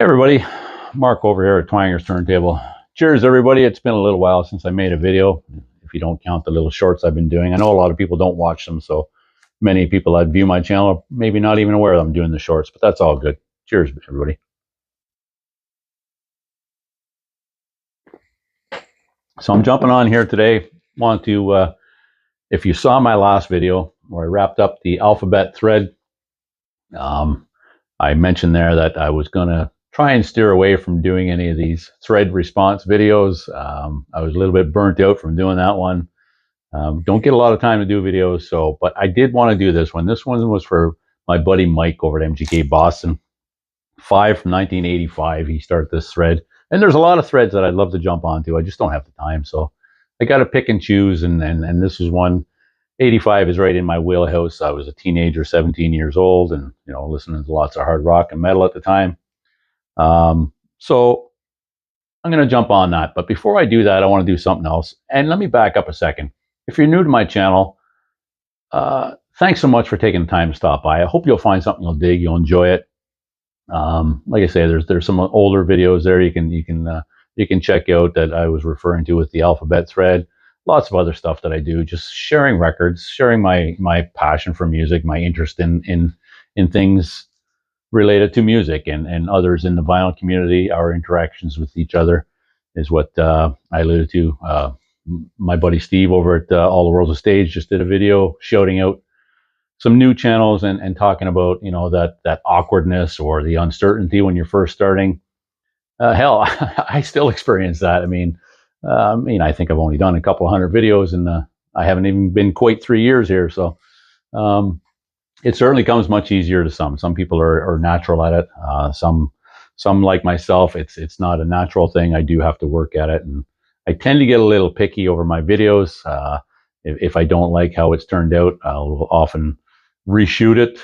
Hey everybody, Mark over here at Twanger's Turntable. Cheers everybody, it's been a little while since I made a video, if you don't count the little shorts I've been doing. I know a lot of people don't watch them, so many people that view my channel are maybe not even aware that I'm doing the shorts, but that's all good. Cheers everybody. So I'm jumping on here today. Want to, if you saw my last video where I wrapped up the alphabet thread, I mentioned there that I was going to try and steer away from doing any of these thread response videos. I was a little bit burnt out from doing that one. Don't get a lot of time to do videos, but I did want to do this one. This one was for my buddy Mike over at MGK Boston. 5 from 1985, he started this thread. And there's a lot of threads that I'd love to jump onto. I just don't have the time, so I got to pick and choose, and this is one. 85 is right in my wheelhouse. I was a teenager, 17 years old, and listening to lots of hard rock and metal at the time. So I'm going to jump on that. But before I do that, I want to do something else. And let me back up a second. If you're new to my channel, thanks so much for taking the time to stop by. I hope you'll find something you'll dig, you'll enjoy it. Like I say, there's some older videos there you can check out that I was referring to with the alphabet thread. Lots of other stuff that I do, just sharing records, sharing my passion for music, my interest in things related to music, and others in the vinyl community. Our interactions with each other is what I alluded to. My buddy Steve over at All the World's a Stage just did a video shouting out some new channels and talking about that awkwardness or the uncertainty when you're first starting. Hell, I still experience that. I mean, I think I've only done a couple of hundred videos, and I haven't even been quite 3 years here. So it certainly comes much easier to some. Some people are natural at it. Some like myself, it's not a natural thing. I do have to work at it, and I tend to get a little picky over my videos. If I don't like how it's turned out, I'll often reshoot it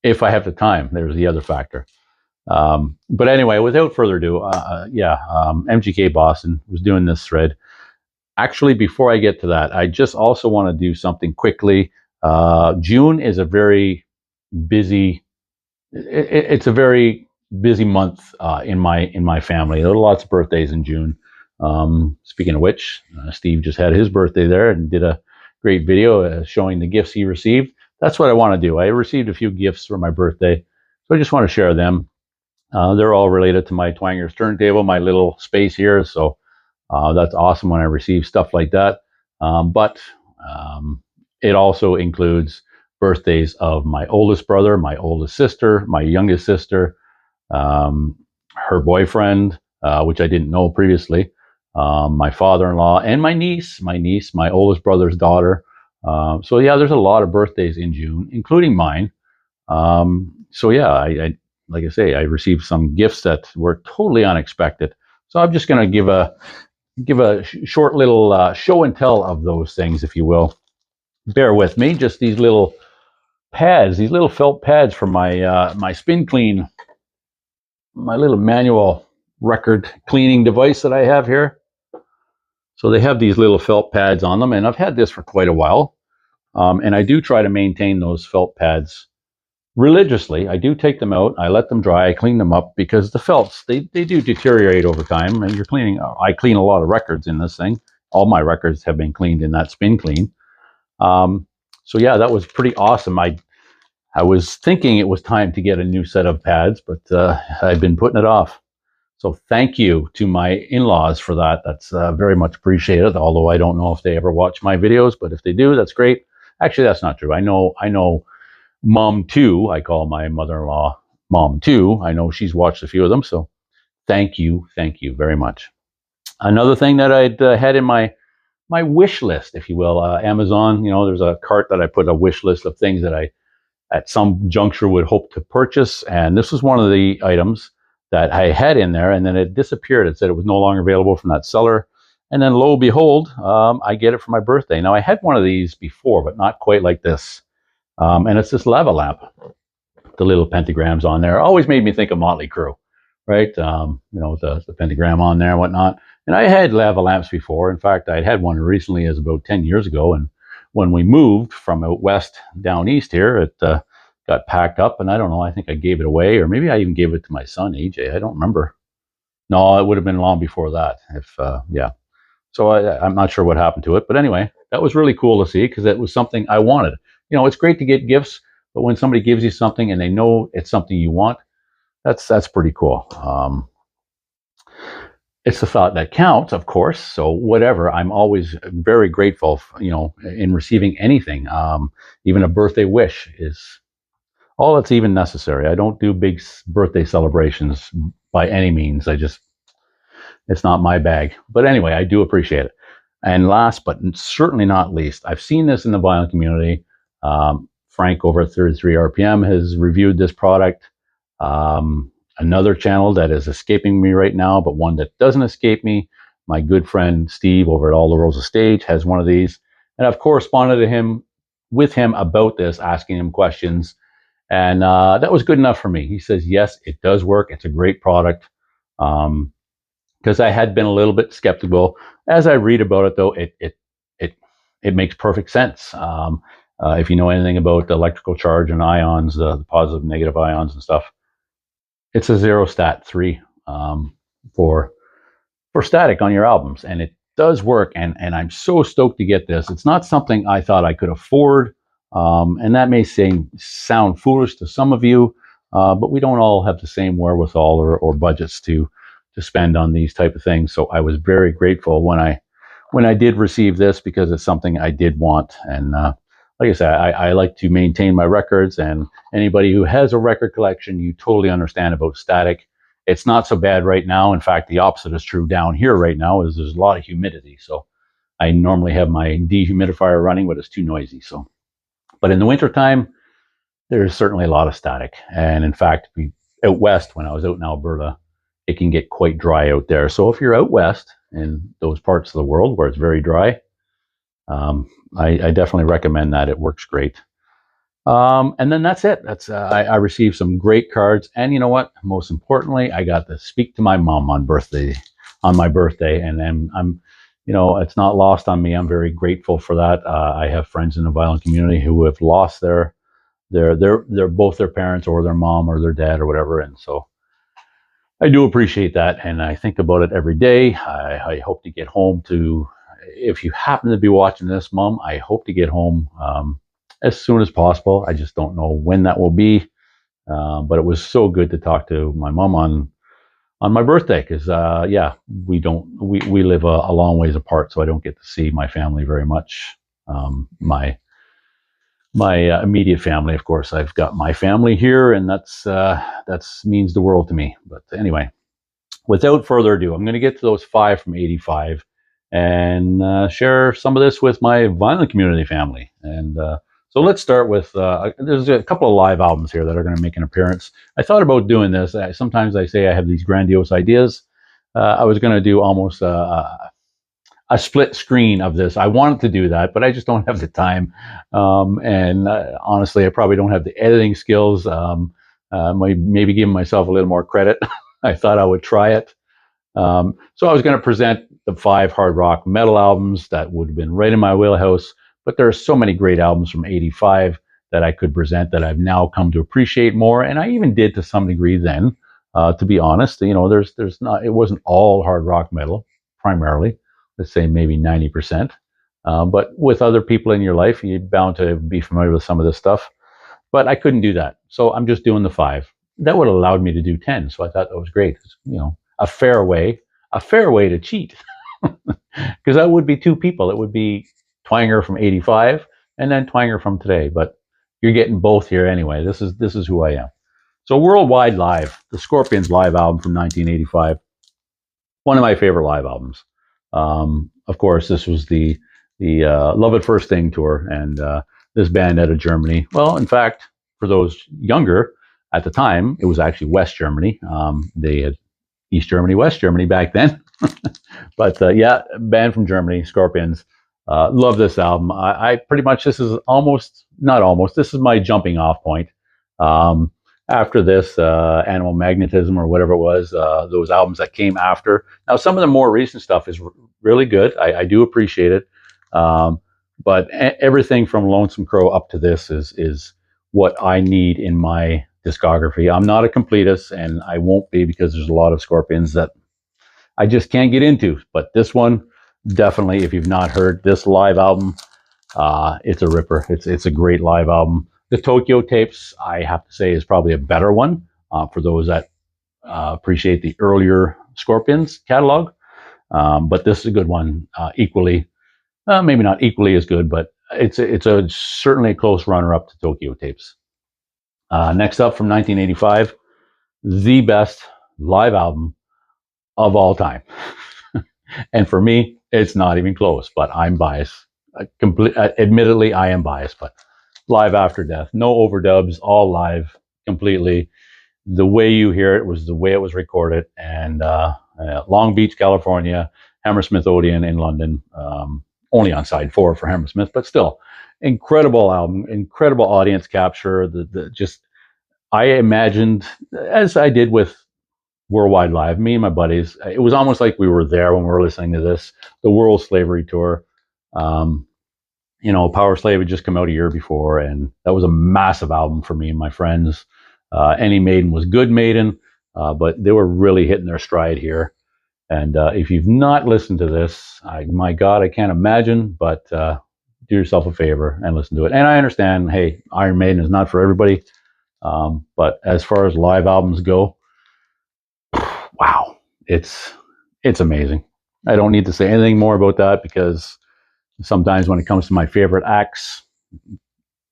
if I have the time. There's the other factor. But anyway, without further ado, MGK Boston was doing this thread. Actually, before I get to that, I just also want to do something quickly. June is a very busy. It's a very busy month in my family. There are lots of birthdays in June. Speaking of which, Steve just had his birthday there and did a great video showing the gifts he received. That's what I want to do. I received a few gifts for my birthday, so I just want to share them. They're all related to my Twanger's Turntable, my little space here. So that's awesome when I receive stuff like that. But it also includes birthdays of my oldest brother, my oldest sister, my youngest sister, her boyfriend, which I didn't know previously, my father-in-law, and my niece, my oldest brother's daughter. So yeah, there's a lot of birthdays in June, including mine. So yeah, like I say, I received some gifts that were totally unexpected. So I'm just going to give a short little show and tell of those things, if you will. Bear with me. Just these little pads, these little felt pads for my my spin clean, my little manual record cleaning device that I have here. So they have these little felt pads on them, and I've had this for quite a while. And I do try to maintain those felt pads religiously. I do take them out, I let them dry, I clean them up, because the felts, they do deteriorate over time. And I clean a lot of records in this thing. All my records have been cleaned in that spin clean. So yeah, that was pretty awesome. I was thinking it was time to get a new set of pads, but I've been putting it off. So thank you to my in-laws for that. That's very much appreciated, although I don't know if they ever watch my videos, but if they do, that's great. Actually, that's not true. I know Mom 2, I call my mother-in-law Mom 2. I know she's watched a few of them, so thank you very much. Another thing that I'd had in my wish list, if you will, Amazon, there's a cart that I put a wish list of things that I, at some juncture, would hope to purchase, and this was one of the items that I had in there, and then it disappeared. It said it was no longer available from that seller, and then lo and behold, I get it for my birthday. Now, I had one of these before, but not quite like this. And it's this lava lamp. The little pentagrams on there always made me think of Motley Crue, right? The pentagram on there and whatnot. And I had lava lamps before. In fact, I had one recently, as about 10 years ago. And when we moved from out west down east here, it got got packed up, and I don't know, I think I gave it away, or maybe I even gave it to my son, AJ. I don't remember. No, it would have been long before that. If yeah. So I'm not sure what happened to it, but anyway, that was really cool to see because it was something I wanted. You know, it's great to get gifts, but when somebody gives you something and they know it's something you want, that's pretty cool. It's the thought that counts, of course. So whatever, I'm always very grateful, in receiving anything. Even a birthday wish is all that's even necessary. I don't do big birthday celebrations by any means. It's not my bag. But anyway, I do appreciate it. And last but certainly not least, I've seen this in the vinyl community. Frank over at 33 RPM has reviewed this product. Another channel that is escaping me right now, but one that doesn't escape me, my good friend Steve over at All the Rules of Stage has one of these. And I've corresponded with him about this, asking him questions. And that was good enough for me. He says, yes, it does work. It's a great product. Because I had been a little bit skeptical. As I read about it, though, it makes perfect sense. If you know anything about the electrical charge and ions, the positive, negative ions and stuff, it's a zero stat 3 for static on your albums, and it does work. And I'm so stoked to get this. It's not something I thought I could afford, and that may sound foolish to some of you, but we don't all have the same wherewithal or budgets to spend on these type of things. So I was very grateful when I did receive this, because it's something I did want. And like I said, I like to maintain my records, and anybody who has a record collection, you totally understand about static. It's not so bad right now. In fact, the opposite is true down here right now, is there's a lot of humidity. So I normally have my dehumidifier running, but it's too noisy. So, but in the wintertime, there's certainly a lot of static. And in fact, out west, when I was out in Alberta, it can get quite dry out there. So if you're out west in those parts of the world where it's very dry, I definitely recommend that. It works great. And then that's it. I received some great cards, and you know what? Most importantly, I got to speak to my mom on my birthday, and I'm it's not lost on me. I'm very grateful for that. I have friends in the violent community who have lost their both their parents or their mom or their dad or whatever, and so I do appreciate that, and I think about it every day. I hope to get home to, if you happen to be watching this, Mom, I hope to get home as soon as possible. I just don't know when that will be, but it was so good to talk to my mom on my birthday, because we live a long ways apart, so I don't get to see my family very much. My immediate family, of course, I've got my family here, and that's means the world to me. But anyway, without further ado, I'm going to get to those 5 from 85 and share some of this with my vinyl community family. And so let's start with, there's a couple of live albums here that are going to make an appearance. I thought about doing this. Sometimes I say I have these grandiose ideas. I was going to do almost a split screen of this. I wanted to do that, but I just don't have the time. And honestly, I probably don't have the editing skills. Maybe giving myself a little more credit. I thought I would try it. So I was going to present the 5 hard rock metal albums that would have been right in my wheelhouse, but there are so many great albums from 85 that I could present that I've now come to appreciate more. And I even did to some degree then, to be honest. There's not, it wasn't all hard rock metal primarily. Let's say maybe 90%. But with other people in your life, you're bound to be familiar with some of this stuff. But I couldn't do that. So I'm just doing the 5. That would have allowed me to do 10. So I thought that was great. A fair way to cheat. Because that would be 2 people. It would be Twanger from 85 and then Twanger from today. But you're getting both here anyway. This is who I am. So Worldwide Live, the Scorpions live album from 1985. One of my favorite live albums. Of course, this was the Love at First Thing tour, and this band out of Germany. Well, in fact, for those younger, at the time, it was actually West Germany. They had East Germany, West Germany back then. But yeah, band from Germany, Scorpions. Love this album. I pretty much, this is this is my jumping off point. After this, Animal Magnetism or whatever it was, those albums that came after. Now, some of the more recent stuff is really good. I do appreciate it. But everything from Lonesome Crow up to this is what I need in my discography. I'm not a completist, and I won't be, because there's a lot of Scorpions that I just can't get into. But this one, definitely, if you've not heard this live album, it's a ripper. It's a great live album. The Tokyo tapes, I have to say, is probably a better one for those that appreciate the earlier Scorpions catalog. But this is a good one, equally, maybe not equally as good, but it's a certainly a close runner-up to Tokyo tapes. Next up, from 1985, the best live album of all time. And for me, it's not even close, but I'm biased. Admittedly, I am biased, but Live After Death. No overdubs, all live, completely. The way you hear it was the way it was recorded. And Long Beach, California, Hammersmith Odeon in London. Only on side 4 for Hammersmith, but still, incredible album, incredible audience capture. I imagined, as I did with Worldwide Live, me and my buddies, it was almost like we were there when we were listening to this. The World Slavery Tour. Power Slave had just come out a year before, and that was a massive album for me and my friends. Any Maiden was good Maiden, but they were really hitting their stride here. And if you've not listened to this, my God, I can't imagine, but do yourself a favor and listen to it. And I understand, hey, Iron Maiden is not for everybody. But as far as live albums go, wow, it's amazing. I don't need to say anything more about that, because sometimes when it comes to my favorite acts,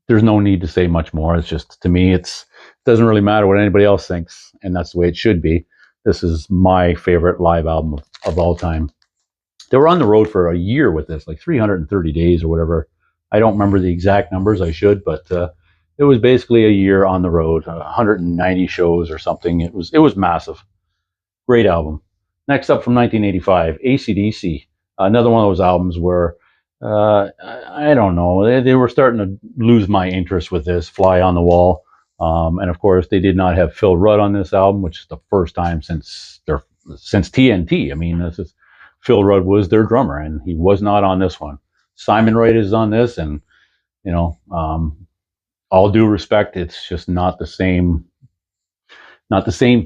there's no need to say much more. It's just, to me, it doesn't really matter what anybody else thinks, and that's the way it should be. This is my favorite live album of all time. They were on the road for a year with this, like 330 days or whatever. I don't remember the exact numbers. I should, but it was basically a year on the road, 190 shows or something. It was massive. Great album. Next up, from 1985, AC/DC. Another one of those albums where I don't know, they were starting to lose my interest with this. Fly on the Wall. And of course, they did not have Phil Rudd on this album, which is the first time since TNT. I mean, Phil Rudd was their drummer, and he was not on this one. Simon Wright is on this, and all due respect, it's just not the same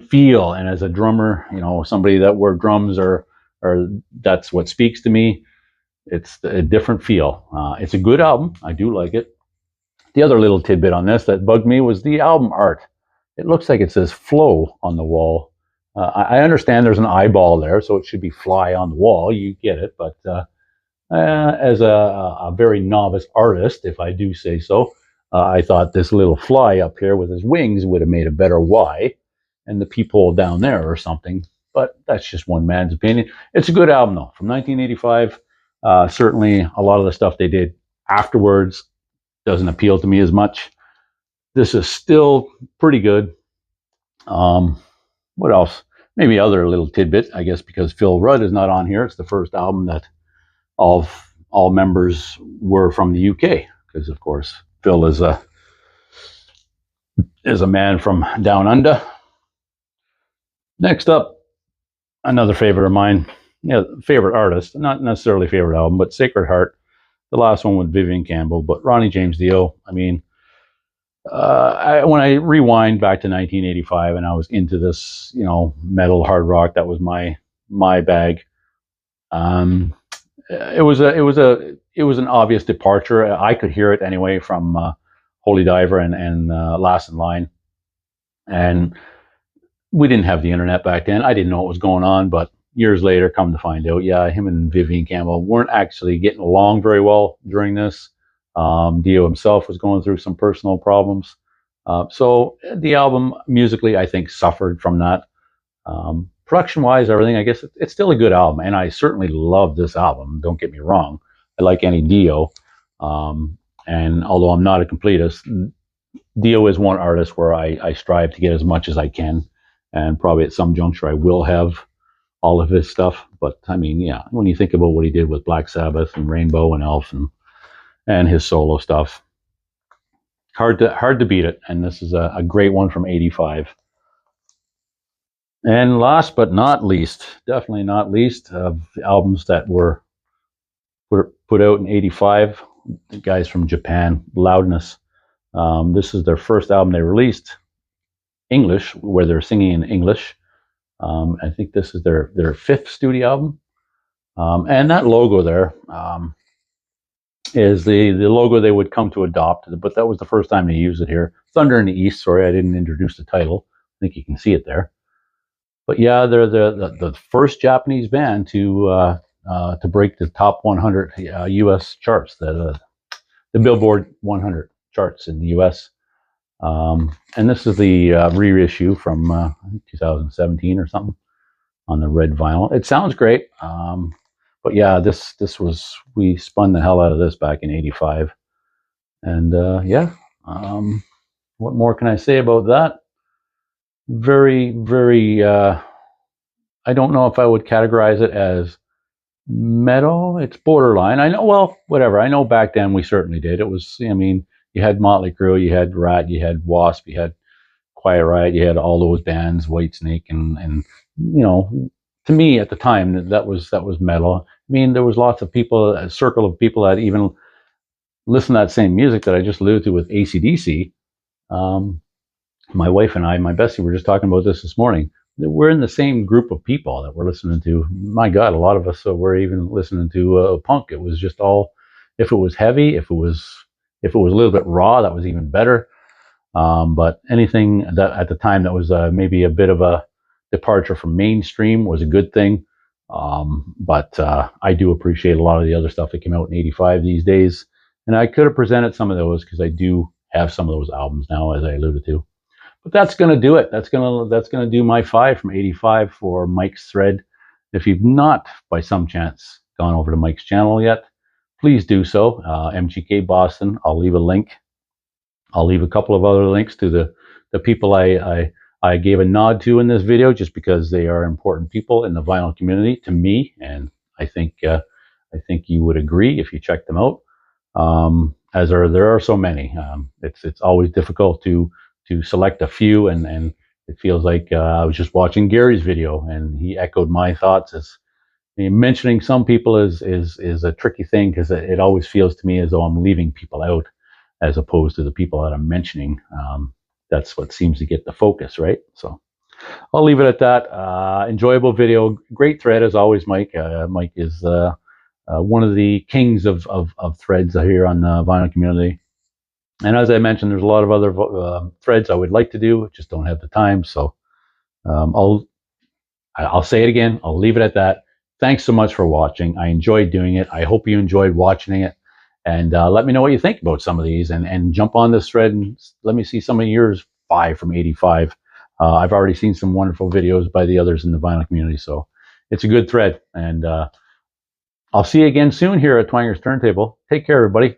feel. And as a drummer, somebody that wore drums, or that's what speaks to me. It's a different feel. It's a good album. I do like it. The other little tidbit on this that bugged me was the album art. It looks like it says Flow on the wall. I understand there's an eyeball there, so it should be Fly on the Wall. You get it. But as a very novice artist, if I do say so, I thought this little fly up here with his wings would have made a better Y, and the peephole down there or something. But that's just one man's opinion. It's a good album, though, from 1985. Certainly, a lot of the stuff they did afterwards doesn't appeal to me as much. This is still pretty good. What else? Maybe other little tidbit, I guess, because Phil Rudd is not on here. It's the first album that all members were from the UK, because of course Phil is a man from down under. Next up, another favorite of mine. Yeah, favorite artist, not necessarily favorite album, but Sacred Heart. The last one with Vivian Campbell, but Ronnie James Dio. I mean, when I rewind back to 1985 and I was into this, metal, hard rock, that was my bag. It was an obvious departure. I could hear it anyway from Holy Diver and Last in Line, and we didn't have the internet back then. I didn't know what was going on, but years later, come to find out, yeah, him and Vivian Campbell weren't actually getting along very well during this. Dio himself was going through some personal problems. So the album, musically, I think, suffered from that. Production-wise, everything, I guess it's still a good album, and I certainly love this album. Don't get me wrong. I like any Dio. And although I'm not a completist, Dio is one artist where I strive to get as much as I can, and probably at some juncture I will have all of his stuff. But I mean, yeah, when you think about what he did with Black Sabbath and Rainbow and Elf and his solo stuff, hard to beat it. And this is a great one from 85. And last but not least, definitely not least, of albums that were put out in 85, the guys from Japan, Loudness. This is their first album they released, English, where they're singing in English. I think this is their fifth studio album. And that logo there is the logo they would come to adopt, but that was the first time they used it here. Thunder in the East. Sorry, I didn't introduce the title. I think you can see it there. But yeah, they're the first Japanese band to break the top 100 U.S. charts, the Billboard 100 charts in the U.S. And this is the reissue from 2017 or something on the red vinyl. It sounds great. But yeah, this was, we spun the hell out of this back in '85. And yeah, what more can I say about that? Very, very, I don't know if I would categorize it as metal. It's borderline. I know, well, whatever. I know back then we certainly did. It was, I mean, you had Motley Crue, you had Rat, you had Wasp, you had Quiet Riot, you had all those bands, Whitesnake, and you know, to me at the time that was metal. I mean, there was lots of people, a circle of people that even listen to that same music that I just alluded to with AC/DC. My wife and I, my bestie, were just talking about this morning. We're in the same group of people that we're listening to. My God, a lot of us were even listening to punk. It was just all, if it was heavy, if it was a little bit raw, that was even better. But anything that at the time that was maybe a bit of a departure from mainstream was a good thing. But I do appreciate a lot of the other stuff that came out in '85 these days. And I could have presented some of those because I do have some of those albums now, as I alluded to. But that's going to do it. That's going to do my 5 from '85 for Mike's Thread. If you've not, by some chance, gone over to Mike's channel yet, please do so. MGK Boston. I'll leave a link. I'll leave a couple of other links to the people I gave a nod to in this video, just because they are important people in the vinyl community to me, and I think you would agree if you check them out. As there are so many. It's always difficult to select a few, and it feels like I was just watching Gary's video and he echoed my thoughts. As mentioning some people is a tricky thing, because it always feels to me as though I'm leaving people out as opposed to the people that I'm mentioning. That's what seems to get the focus, right? So I'll leave it at that. Enjoyable video, great thread as always, Mike. Mike is one of the kings of threads here on the vinyl community. And as I mentioned, there's a lot of other threads I would like to do, just don't have the time. So I'll say it again. I'll leave it at that. Thanks so much for watching. I enjoyed doing it. I hope you enjoyed watching it. And let me know what you think about some of these, and jump on this thread and let me see some of yours 5 from '85. I've already seen some wonderful videos by the others in the vinyl community, so it's a good thread. And I'll see you again soon here at Twanger's Turntable. Take care, everybody.